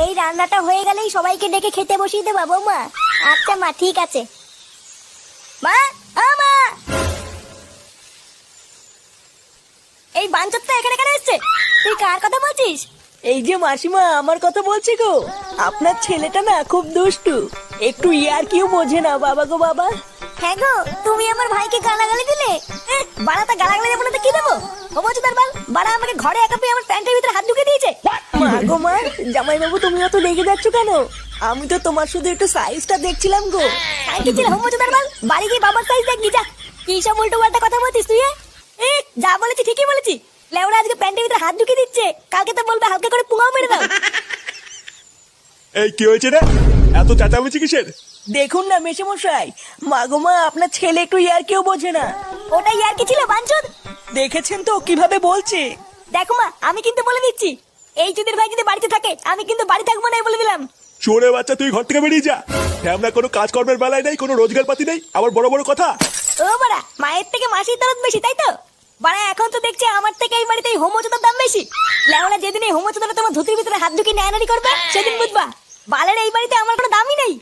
এই রান্নাটা হয়ে গেলেই সবাইকে ডেকে খেতে বসিয়ে দেবা বৌমা। আচ্ছা মা, ঠিক আছে। মা, ও মা, এই বাঞ্চতটা এখানে কেন এসছে? তুই কার কথা বলছিস? এই যে মাসিমা, আমার কথা বলছি গো। আপনার ছেলেটা না খুব দুষ্টু, একটু ইয়ার কিউ বোঝে না বাবা গো বাবা। হ্যাঁ গো, তুমি আমার ভাইকে গালাগালি দিলে। বাড়াটা গালাগালি দেবো না তো কি দেবো? ও বলছো তার বাল, বাড়া আমাকে ঘরে একা পেয়ে আমার প্যান্টের ভিতরে হাত ঢুকে দিয়েছে। মা গো মা, জামাই বাবু তুমি অত রেগে যাচ্ছ কেন? আমি তো তোমার শুধু একটু সাইজটা দেখছিলাম গো। আর কি ছিল হোমোচো তার বাল, বাড়ি গিয়ে বাবার সাইজ দেখবি যা। কি সব উল্টো পাল্টা কথা বলছিস তুই? যা বলেছি ঠিকই বলেছি। লেওরা আজকে প্যান্টের ভিতরে হাত ঢুকে দিচ্ছে, কালকে তো বলবে হালকা করে পুঙাও মেরে দাও। এই কি হয়েছে রে? এত চেঁচামেচি কিসের? দেখুন না মেশামশাই, মা গো মা, আপনার ছেলে একটু ইয়ার কিউ বোঝে না। ওটাই আর কি ছিল বাঞ্চোদ? দেখেছেন তো কিভাবে বলছে। দেখো মা, আমি কিন্তু বলে দিচ্ছি, এই চুদির ভাই যদি বাড়িতে থাকে আমি কিন্তু বাড়ি থাকবো না, বলে দিলাম। চোরে বাচ্চা, তুই ঘর থেকে বেরিয়ে যা। আমরা কোনো কাজকর্মের বেলায় নেই, কোনো রোজগার পাতি নেই, আবার বড় বড় কথা। ও বাড়া, মায়ের থেকে মাসির দরদ বেশি, তাই তো? বাড়া এখন তো দেখছি আমার থেকে এই বাড়িতে হোমোচোদার দাম বেশি। লেওরা যেদিন এই হোমোচোদারা তোমার ধুতির ভিতরে হাত ঢুকিয়ে নেয়ানারি করবে সেদিন বুঝবা বালের এই বাড়িতে আমার কোনো দামই নেই।